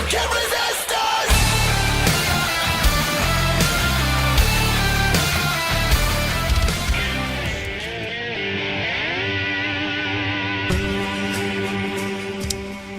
can't resist us.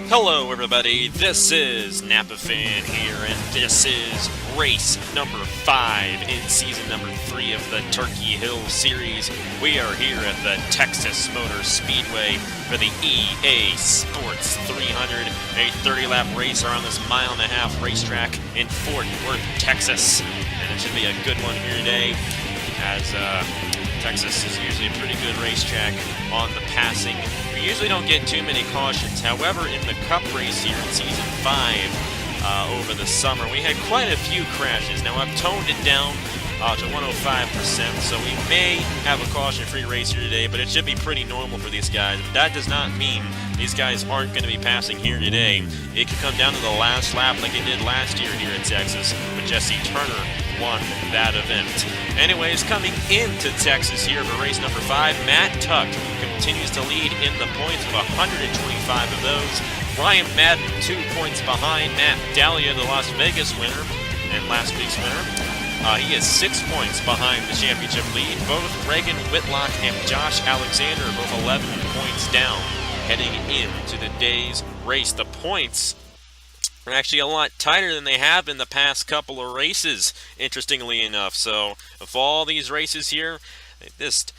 Hello everybody, this is Napa Fan here, and this is race number 5 in season number 3 of the Turkey Hill Series. We are here at the Texas Motor Speedway for the EA Sports 300, a 30-lap race around this mile-and-a-half racetrack in Fort Worth, Texas. And it should be a good one here today, as Texas is usually a pretty good racetrack on the passing. We usually don't get too many cautions. However, in the Cup race here in Season 5 over the summer, we had quite a few crashes. Now, I've toned it down to 105%, so we may have a caution-free race here today, but it should be pretty normal for these guys. But that does not mean these guys aren't going to be passing here today. It could come down to the last lap like it did last year here in Texas, but Jesse Turner won that event. Anyways, coming into Texas here for race number 5, Matt Tuck continues to lead in the points with 125 of those. Ryan Madden 2 points behind Matt Dahlia, the Las Vegas winner and last week's winner. He is 6 points behind the championship lead. Both Reagan Whitlock and Josh Alexander are both 11 points down heading into the day's race. The points are actually a lot tighter than they have in the past couple of races, interestingly enough. So, of all these races here, they just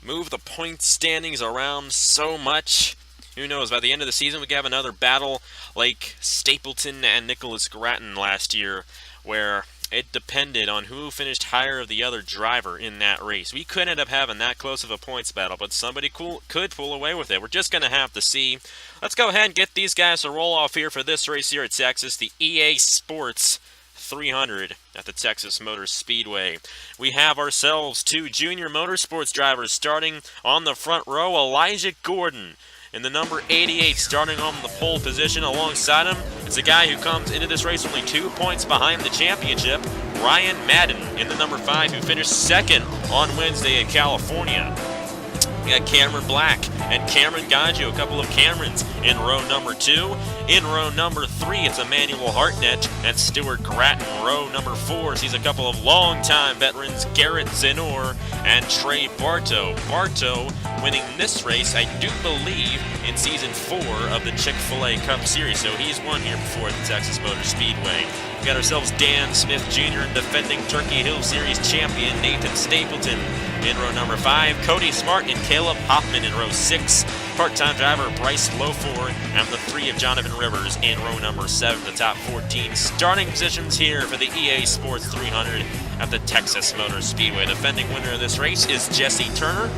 move the point standings around so much. Who knows, by the end of the season we could have another battle like Stapleton and Nicholas Grattan last year, where it depended on who finished higher of the other driver in that race. We could end up having that close of a points battle, but somebody could pull away with it. We're just going to have to see. Let's go ahead and get these guys to roll off here for this race here at Texas, the EA Sports 300 at the Texas Motor Speedway. We have ourselves 2 junior motorsports drivers starting on the front row. Elijah Gordon in the number 88 starting on the pole position. Alongside him is a guy who comes into this race only 2 points behind the championship, Ryan Madden in the number 5, who finished second on Wednesday in California. We got Cameron Black and Cameron Gaggio, a couple of Camerons in row number 2. In row number 3, it's Emmanuel Hartnett and Stuart Grattan. Row number 4 sees a couple of longtime veterans, Garrett Zenor and Trey Bartow. Bartow winning this race, I do believe, in Season 4 of the Chick-fil-A Cup Series, so he's won here before at the Texas Motor Speedway. We got ourselves Dan Smith Jr. and defending Turkey Hill Series champion Nathan Stapleton in row number 5. Cody Smart and Caleb Hoffman in row 6. Part-time driver Bryce Loford and the 3 of Jonathan Rivers in row number 7. The top 14 starting positions here for the EA Sports 300 at the Texas Motor Speedway. Defending winner of this race is Jesse Turner.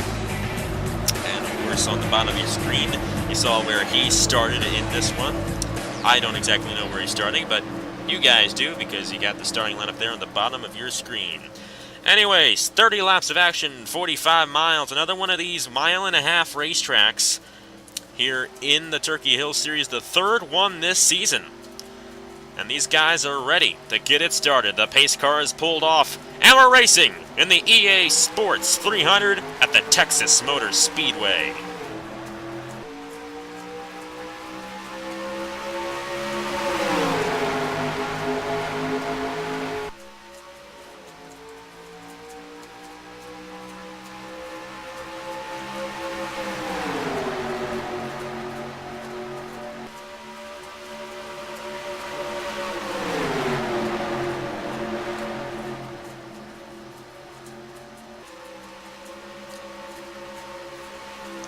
And of course, on the bottom of your screen, you saw where he started in this one. I don't exactly know where he's starting, but you guys do, because you got the starting lineup there on the bottom of your screen. Anyways, 30 laps of action, 45 miles. Another one of these mile-and-a-half racetracks here in the Turkey Hill Series, the 3rd one this season. And these guys are ready to get it started. The pace car is pulled off, and we're racing in the EA Sports 300 at the Texas Motor Speedway.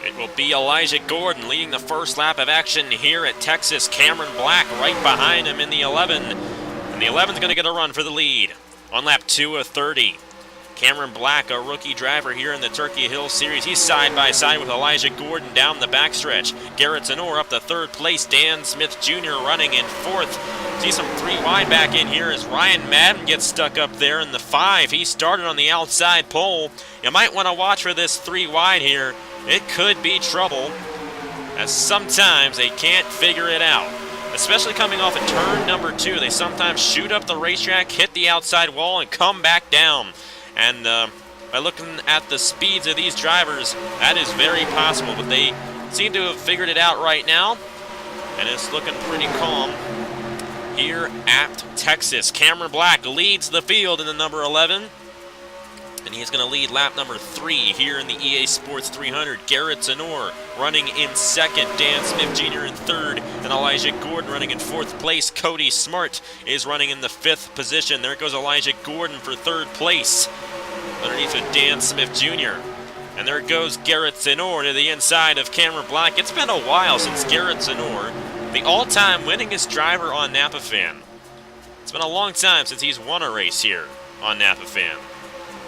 It will be Elijah Gordon leading the first lap of action here at Texas. Cameron Black right behind him in the 11. And the 11's going to get a run for the lead on lap 2 of 30. Cameron Black, a rookie driver here in the Turkey Hill Series. He's side by side with Elijah Gordon down the backstretch. Garrett Zenor up to 3rd place. Dan Smith Jr. running in 4th. See some 3 wide back in here as Ryan Madden gets stuck up there in the 5. He started on the outside pole. You might want to watch for this 3 wide here. It could be trouble, as sometimes they can't figure it out. Especially coming off of turn number 2. They sometimes shoot up the racetrack, hit the outside wall, and come back down. And by looking at the speeds of these drivers, that is very possible. But they seem to have figured it out right now, and it's looking pretty calm here at Texas. Cameron Black leads the field in the number 11. And he's going to lead lap number 3 here in the EA Sports 300. Garrett Zenor running in second. Dan Smith Jr. in third. And Elijah Gordon running in fourth place. Cody Smart is running in the 5th position. There goes Elijah Gordon for 3rd place underneath of Dan Smith Jr. And there goes Garrett Zenor to the inside of Cameron Black. It's been a while since Garrett Zenor, the all-time winningest driver on Napa Fan. It's been a long time since he's won a race here on Napa Fan.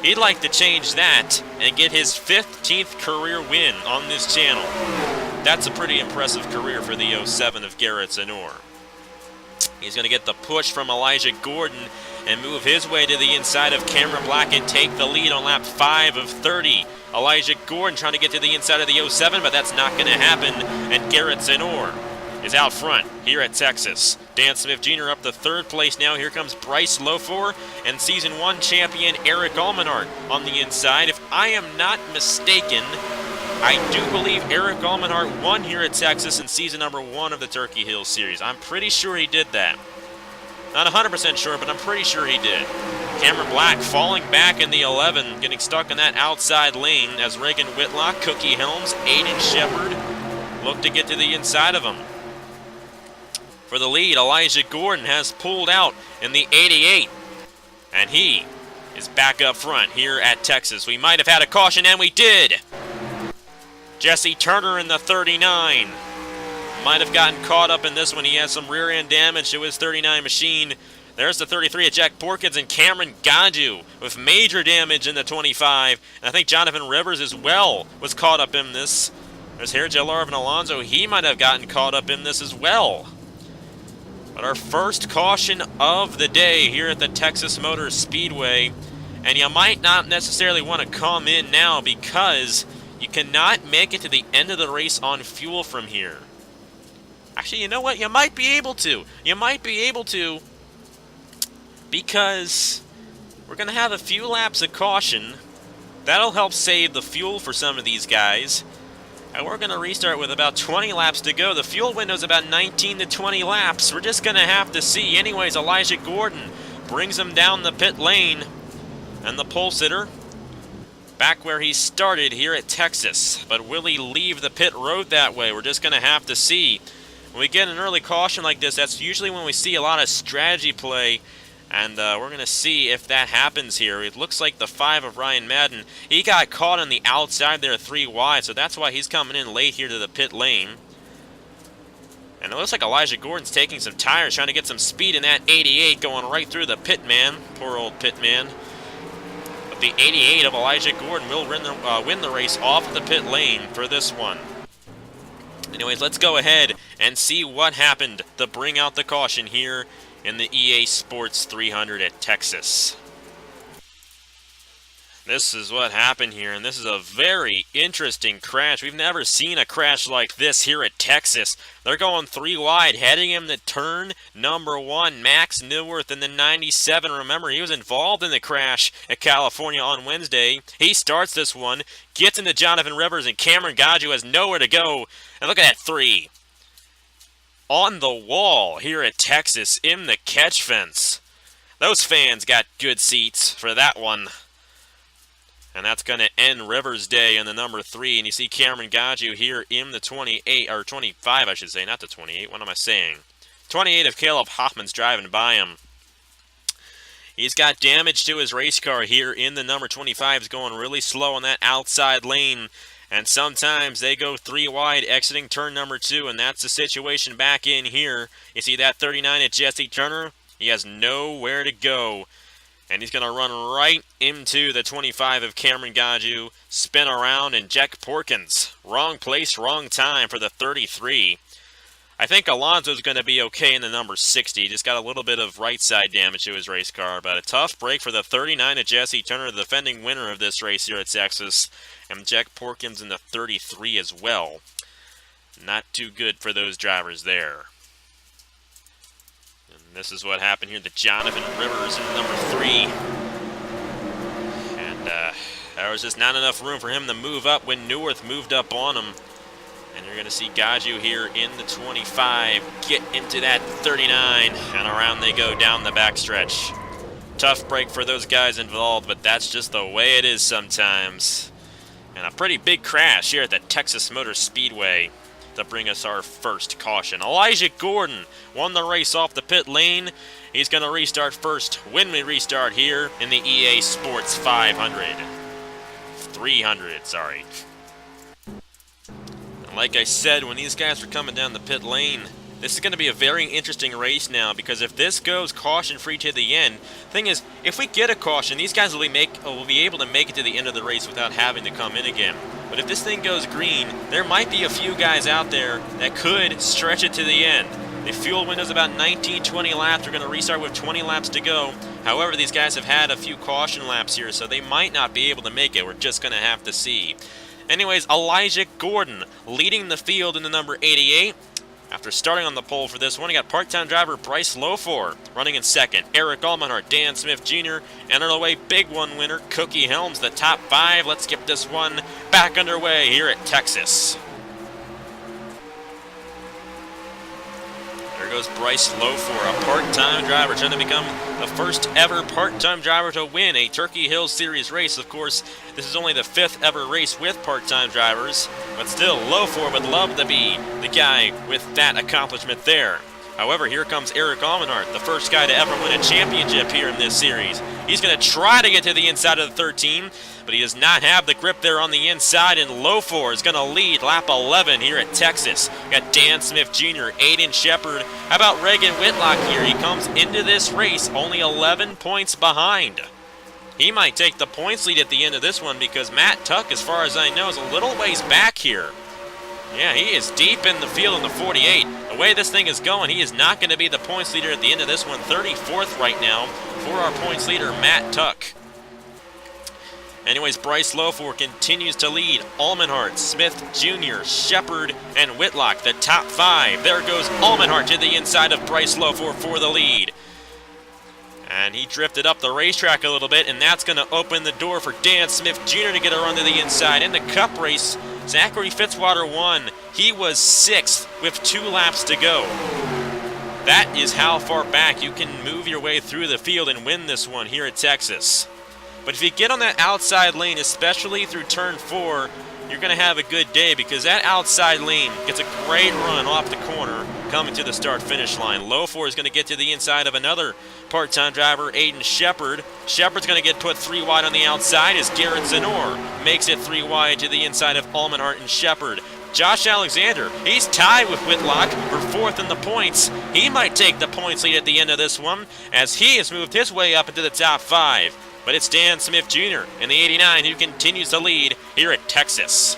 He'd like to change that and get his 15th career win on this channel. That's a pretty impressive career for the 07 of Garrett Zenor. He's going to get the push from Elijah Gordon and move his way to the inside of Cameron Black and take the lead on lap 5 of 30. Elijah Gordon trying to get to the inside of the 07, but that's not going to happen. And Garrett Zenor is out front here at Texas. Dan Smith Jr. up to 3rd place now. Here comes Bryce Lofor and Season 1 champion Eric Almenart on the inside. If I am not mistaken, I do believe Eric Almenart won here at Texas in Season number 1 of the Turkey Hill Series. I'm pretty sure he did that. Not 100% sure, but I'm pretty sure he did. Cameron Black falling back in the 11, getting stuck in that outside lane as Reagan Whitlock, Cookie Helms, Aiden Shepard look to get to the inside of him. For the lead, Elijah Gordon has pulled out in the 88, and he is back up front here at Texas. We might have had a caution, and we did. Jesse Turner in the 39 might have gotten caught up in this one. He has some rear end damage to his 39 machine. There's the 33 of Jack Porkins, and Cameron Gaju with major damage in the 25. And I think Jonathan Rivers as well was caught up in this. There's here Arvin Alonso. He might have gotten caught up in this as well. But our first caution of the day here at the Texas Motor Speedway. And you might not necessarily want to come in now because you cannot make it to the end of the race on fuel from here. Actually, you know what? You might be able to. You might be able to because we're going to have a few laps of caution. That'll help save the fuel for some of these guys. And we're going to restart with about 20 laps to go. The fuel window is about 19 to 20 laps. We're just going to have to see. Anyways, Elijah Gordon brings him down the pit lane. And the pole sitter back where he started here at Texas. But will he leave the pit road that way? We're just going to have to see. When we get an early caution like this, that's usually when we see a lot of strategy play. And we're going to see if that happens here. It looks like the 5 of Ryan Madden. He got caught on the outside there 3 wide, so that's why he's coming in late here to the pit lane. And it looks like Elijah Gordon's taking some tires, trying to get some speed in that 88, going right through the pit man. Poor old pit man. But the 88 of Elijah Gordon will win the race off the pit lane for this one. Anyways, let's go ahead and see what happened to bring out the caution here in the EA Sports 300 at Texas. This is what happened here, and this is a very interesting crash. We've never seen a crash like this here at Texas. They're going 3 wide, heading him to turn number 1, Max Neuwirth in the 97. Remember, he was involved in the crash at California on Wednesday. He starts this one, gets into Jonathan Rivers, and Cameron Gaju has nowhere to go. And look at that 3. On the wall here at Texas in the catch fence. Those fans got good seats for that one. And that's going to end Rivers' day in the number 3. And you see Cameron Gaju here in the 28, or 25, I should say, not the 28. What am I saying? 28 of Caleb Hoffman's driving by him. He's got damage to his race car here in the number 25. He's going really slow on that outside lane. And sometimes they go 3 wide exiting turn number 2, and that's the situation back in here. You see that 39 at Jesse Turner? He has nowhere to go. And he's going to run right into the 25 of Cameron Gaju, spin around, and Jack Porkins. Wrong place, wrong time for the 33. I think Alonso's going to be okay in the number 60. He just got a little bit of right side damage to his race car. But a tough break for the 39 of Jesse Turner, the defending winner of this race here at Texas. And Jack Porkins in the 33 as well. Not too good for those drivers there. And this is what happened here to Jonathan Rivers in number 3. And there was just not enough room for him to move up when Neuwirth moved up on him. And you're going to see Gaju here in the 25 get into that 39, and around they go down the backstretch. Tough break for those guys involved, but that's just the way it is sometimes. And a pretty big crash here at the Texas Motor Speedway to bring us our first caution. Elijah Gordon won the race off the pit lane. He's going to restart first when we restart here in the EA Sports 300, sorry. And like I said, when these guys were coming down the pit lane, this is going to be a very interesting race now, because if this goes caution-free to the end, thing is, if we get a caution, these guys will be able to make it to the end of the race without having to come in again. But if this thing goes green, there might be a few guys out there that could stretch it to the end. The fuel window's about 19-20 laps. We're going to restart with 20 laps to go. However, these guys have had a few caution laps here, so they might not be able to make it. We're just going to have to see. Anyways, Elijah Gordon leading the field in the number 88. After starting on the pole for this one, we got part-time driver Bryce Lofor running in second. Eric Allmenhart, Dan Smith Jr., NRLOA Big One winner Cookie Helms, the top 5. Let's get this one back underway here at Texas. There goes Bryce Lofor, a part-time driver, trying to become the first ever part-time driver to win a Turkey Hill Series race. Of course, this is only the 5th ever race with part-time drivers, but still, Lofor would love to be the guy with that accomplishment there. However, here comes Eric Allmenhart, the first guy to ever win a championship here in this series. He's going to try to get to the inside of the 13, but he does not have the grip there on the inside, and Lofor is going to lead lap 11 here at Texas. We got Dan Smith Jr., Aiden Shepard. How about Reagan Whitlock here? He comes into this race only 11 points behind. He might take the points lead at the end of this one, because Matt Tuck, as far as I know, is a little ways back here. Yeah, he is deep in the field in the 48. The way this thing is going, he is not going to be the points leader at the end of this one. 34th right now for our points leader, Matt Tuck. Anyways, Bryce Lofor continues to lead. Allmenhart, Smith Jr., Shepard, and Whitlock, the top 5. There goes Allmenhart to the inside of Bryce Lofor for the lead. And he drifted up the racetrack a little bit, and that's going to open the door for Dan Smith Jr. to get a run to the inside. In the Cup race, Zachary Fitzwater won. He was 6th with 2 laps to go. That is how far back you can move your way through the field and win this one here at Texas. But if you get on that outside lane, especially through turn 4, you're going to have a good day, because that outside lane gets a great run off the corner coming to the start-finish line. Lofor is going to get to the inside of another part-time driver, Aiden Shepard. Shepard's going to get put 3 wide on the outside as Garrett Zenor makes it 3 wide to the inside of Allmenhart and Shepard. Josh Alexander, he's tied with Whitlock for 4th in the points. He might take the points lead at the end of this one, as he has moved his way up into the top 5. But it's Dan Smith Jr. in the 89 who continues to lead here at Texas.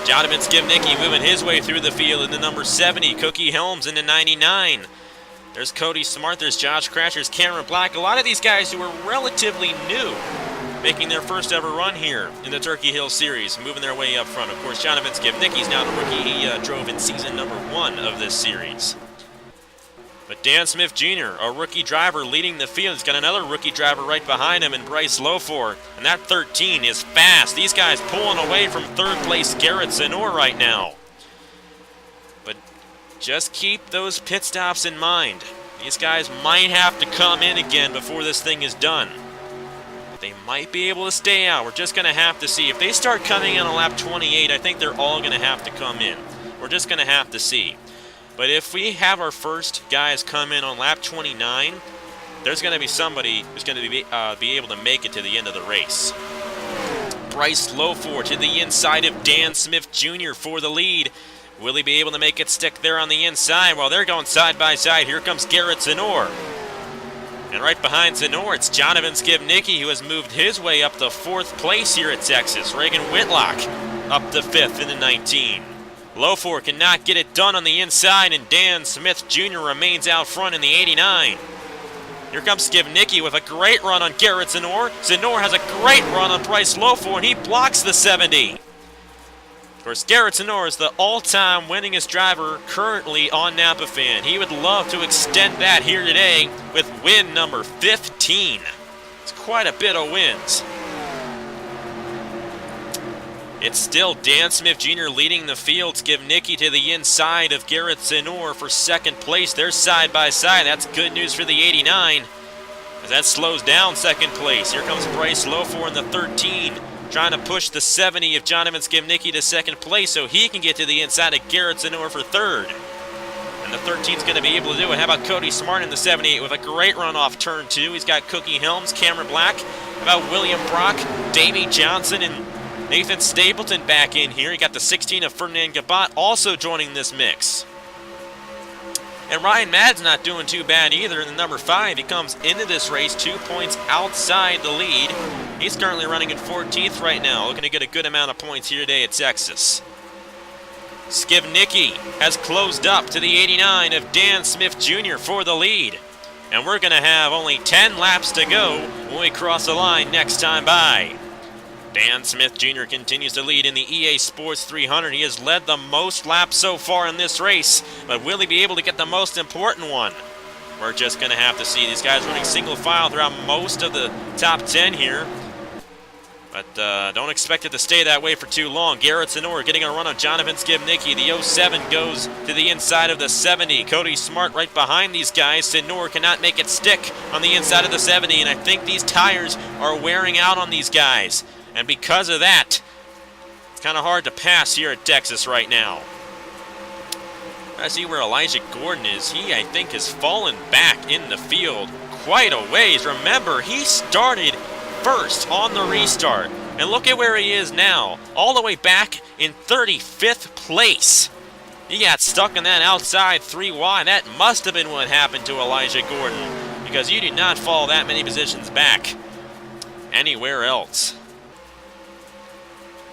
Jonathan Skibnicki moving his way through the field in the number 70. Cookie Helms in the 99. There's Cody Smart, there's Josh Crasher, Cameron Black. A lot of these guys who are relatively new, making their first ever run here in the Turkey Hill Series, moving their way up front. Of course, Jonathan Skibnicki's now the rookie. He drove in season number 1 of this series. But Dan Smith Jr., a rookie driver leading the field. He's got another rookie driver right behind him in Bryce Lofor. And that 13 is fast. These guys pulling away from 3rd place Garrett Zenor right now. But just keep those pit stops in mind. These guys might have to come in again before this thing is done. But they might be able to stay out. We're just going to have to see. If they start coming in on lap 28, I think they're all going to have to come in. We're just going to have to see. But if we have our first guys come in on lap 29, there's going to be somebody who's going to be able to make it to the end of the race. Bryce Lofor to the inside of Dan Smith Jr. for the lead. Will he be able to make it stick there on the inside? While they're going side by side, here comes Garrett Zenor. And right behind Zenor, it's Jonathan Skibnicki, who has moved his way up to 4th place here at Texas. Reagan Whitlock up to 5th in the 19. Lofor cannot get it done on the inside, and Dan Smith Jr. remains out front in the 89. Here comes Skibnicki with a great run on Garrett Zenor. Zenor has a great run on Bryce Lofor, and he blocks the 70. Of course, Garrett Zenor is the all-time winningest driver currently on Napa Fan. He would love to extend that here today with win number 15. It's quite a bit of wins. It's still Dan Smith Jr. leading the field. Skibnicki to the inside of Garrett Zenor for second place. They're side by side. That's good news for the 89. As that slows down second place. Here comes Bryce Lofor in the 13. Trying to push the 70 of Jonathan Skibnicki to second place so he can get to the inside of Garrett Zenor for third. And the 13's going to be able to do it. How about Cody Smart in the 78 with a great run off turn 2. He's got Cookie Helms, Cameron Black. How about William Brock, Davey Johnson, and Nathan Stapleton back in here. You got the 16 of Ferdinand Gabat also joining this mix. And Ryan Madden's not doing too bad either in the number 5. He comes into this race 2 points outside the lead. He's currently running in 14th right now, looking to get a good amount of points here today at Texas. Skibnicki has closed up to the 89 of Dan Smith Jr. for the lead. And we're going to have only 10 laps to go when we cross the line next time by. Dan Smith Jr. continues to lead in the EA Sports 300. He has led the most laps so far in this race, but will he be able to get the most important one? We're just going to have to see. These guys running single file throughout most of the top 10 here. But don't expect it to stay that way for too long. Garrett Zenor getting a run on Jonathan Skibnicki. The 07 goes to the inside of the 70. Cody Smart right behind these guys. Zenor cannot make it stick on the inside of the 70, and I think these tires are wearing out on these guys. And because of that, it's kind of hard to pass here at Texas right now. I see where Elijah Gordon is. He, I think, has fallen back in the field quite a ways. Remember, he started first on the restart. And look at where he is now, all the way back in 35th place. He got stuck in that outside 3 wide. That must have been what happened to Elijah Gordon, because you do not fall that many positions back anywhere else.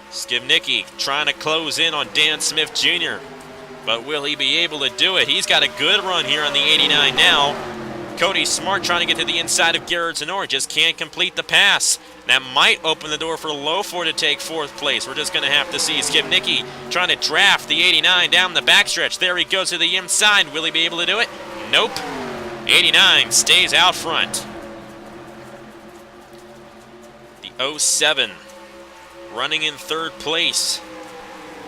Skibnicki trying to close in on Dan Smith Jr., but will he be able to do it? He's got a good run here on the 89 now. Cody Smart trying to get to the inside of Garrett Zenor, just can't complete the pass. That might open the door for Lofor to take 4th place. We're just going to have to see. Skibnicki trying to draft the 89 down the backstretch. There he goes to the inside. Will he be able to do it? Nope. 89 stays out front. The 07 running in 3rd place.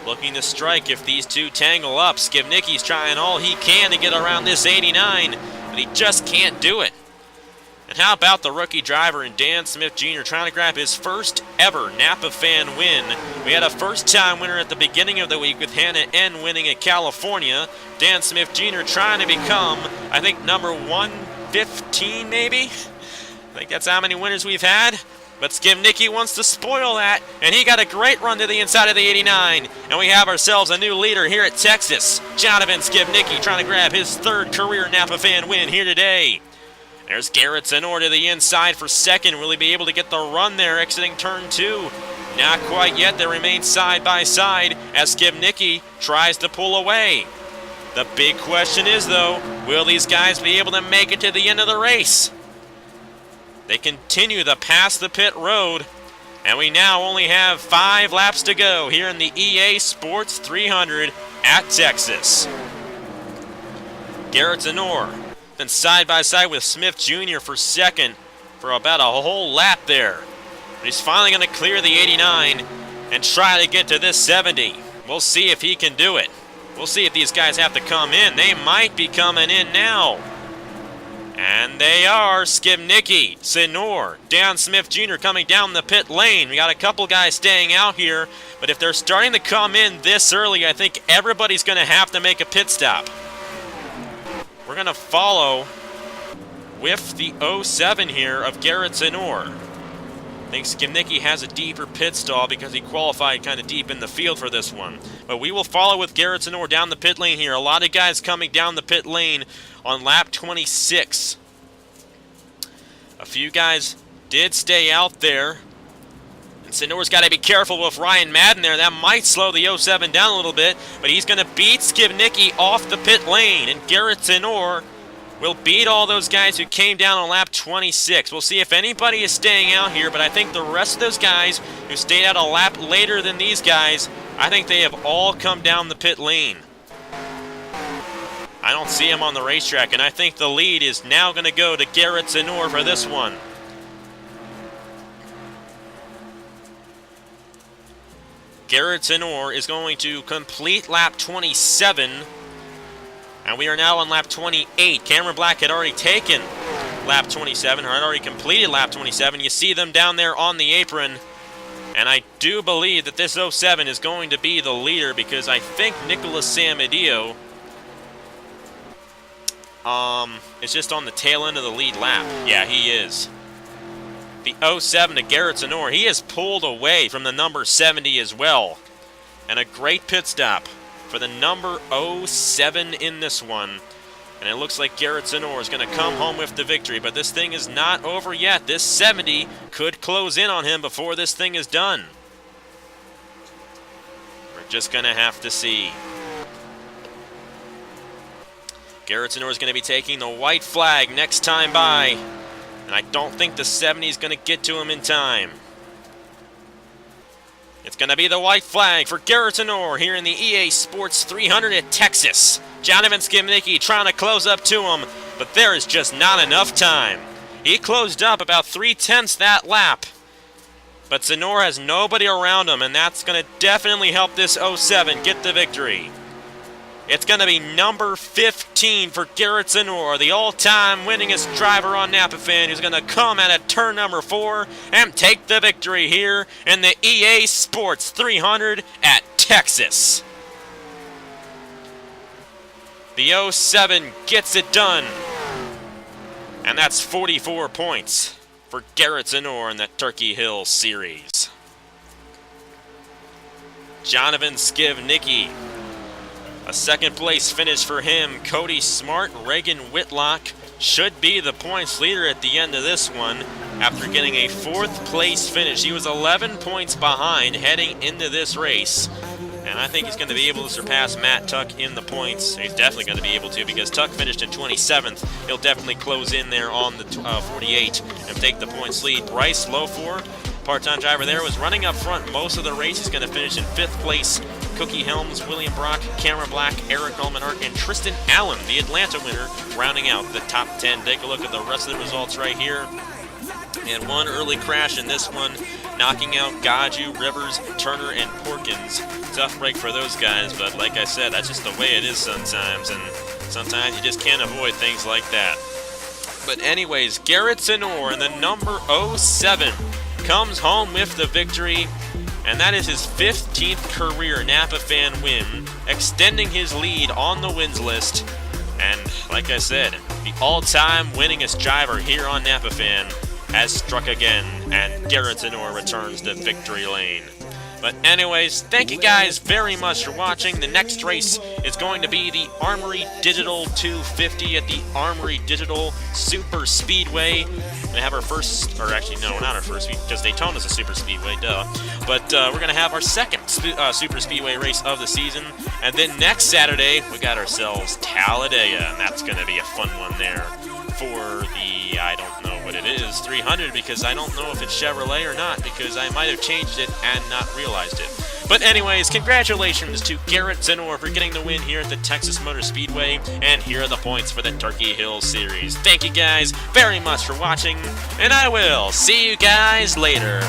Looking to strike if these two tangle up. Skibnicki's trying all he can to get around this 89, but he just can't do it. And how about the rookie driver in Dan Smith Jr. trying to grab his first ever Napa Fan win. We had a first-time winner at the beginning of the week with Hannah N. winning at California. Dan Smith Jr. trying to become, I think, number 115 maybe? I think that's how many winners we've had. But Skibnicki wants to spoil that, and he got a great run to the inside of the 89. And we have ourselves a new leader here at Texas. Jonathan Skibnicki trying to grab his 3rd career Napa Fan win here today. There's Garrett Zenor to the inside for 2nd. Will he be able to get the run there exiting turn 2? Not quite yet. They remain side by side as Skibnicki tries to pull away. The big question is, though, will these guys be able to make it to the end of the race? They continue the past the pit road, and we now only have 5 laps to go here in the EA Sports 300 at Texas. Garrett Zenor then side by side with Smith Jr. for 2nd for about a whole lap there. But he's finally going to clear the 89 and try to get to this 70. We'll see if he can do it. We'll see if these guys have to come in. They might be coming in now. And they are. Skibnicki, Zenor, Dan Smith Jr. coming down the pit lane. We got a couple guys staying out here, but if they're starting to come in this early, I think everybody's going to have to make a pit stop. We're going to follow with the 07 here of Garrett Zenor. I think Skibnicki has a deeper pit stall because he qualified kind of deep in the field for this one. But we will follow with Garrett Zenor down the pit lane here. A lot of guys coming down the pit lane on lap 26. A few guys did stay out there. And Zenor's got to be careful with Ryan Madden there. That might slow the 07 down a little bit. But he's going to beat Skibnicki off the pit lane. And Garrett Zenor will beat all those guys who came down on lap 26. We'll see if anybody is staying out here. But I think the rest of those guys who stayed out a lap later than these guys, I think they have all come down the pit lane. I don't see him on the racetrack, and I think the lead is now going to go to Garrett Zenor for this one. Garrett Zenor is going to complete lap 27. And we are now on lap 28. Cameron Black had already taken lap 27, or had already completed lap 27. You see them down there on the apron. And I do believe that this 07 is going to be the leader, because I think Nicholas Samadio is just on the tail end of the lead lap. Yeah, he is. The 07 to Garrett Zenor. He has pulled away from the number 70 as well. And a great pit stop for the number 07 in this one. And it looks like Garrett Zenor is going to come home with the victory. But this thing is not over yet. This 70 could close in on him before this thing is done. We're just going to have to see. Garrett Zenor is going to be taking the white flag next time by. And I don't think the 70 is going to get to him in time. It's going to be the white flag for Garrett Zenor here in the EA Sports 300 at Texas. Jonathan Skimnicki trying to close up to him, but there is just not enough time. He closed up about 3/10 that lap. But Zenor has nobody around him, and that's going to definitely help this 07 get the victory. It's going to be number 15 for Garrett Zenor, the all-time winningest driver on NAPAFan, who's going to come out at turn number 4 and take the victory here in the EA Sports 300 at Texas. The 07 gets it done. And that's 44 points for Garrett Zenor in the Turkey Hill Series. Jonathan Skivnicki. A second place finish for him. Cody Smart, Reagan Whitlock should be the points leader at the end of this one after getting a 4th place finish. He was 11 points behind heading into this race. And I think he's going to be able to surpass Matt Tuck in the points. He's definitely going to be able to, because Tuck finished in 27th. He'll definitely close in there on the 48 and take the points lead. Bryce Lofor, part-time driver there, was running up front most of the race. He's going to finish in 5th place. Cookie Helms, William Brock, Cameron Black, Eric Almanart, and Tristan Allen, the Atlanta winner, rounding out the top 10. Take a look at the rest of the results right here. And one early crash in this one, knocking out Gaju, Rivers, Turner, and Porkins. Tough break for those guys, but like I said, that's just the way it is sometimes, and sometimes you just can't avoid things like that. But anyways, Garrett Zenor in the number 07 comes home with the victory, and that is his 15th career NAPAFan win, extending his lead on the wins list. And like I said, the all-time winningest driver here on NAPAFan has struck again, and Garrett Zenor returns to victory lane. But anyways, thank you guys very much for watching. The next race is going to be the Armory Digital 250 at the Armory Digital Super Speedway. We have our first, or actually no, not our first, because Daytona's a Super Speedway, duh. But we're going to have our second Super Speedway race of the season. And then next Saturday, we got ourselves Talladega, and that's going to be a fun one there for the, I don't know what it is, 300, because I don't know if it's Chevrolet or not, because I might have changed it and not realized it. But anyways, congratulations to Garrett Zenor for getting the win here at the Texas Motor Speedway, and here are the points for the Turkey Hill Series. Thank you guys very much for watching, and I will see you guys later.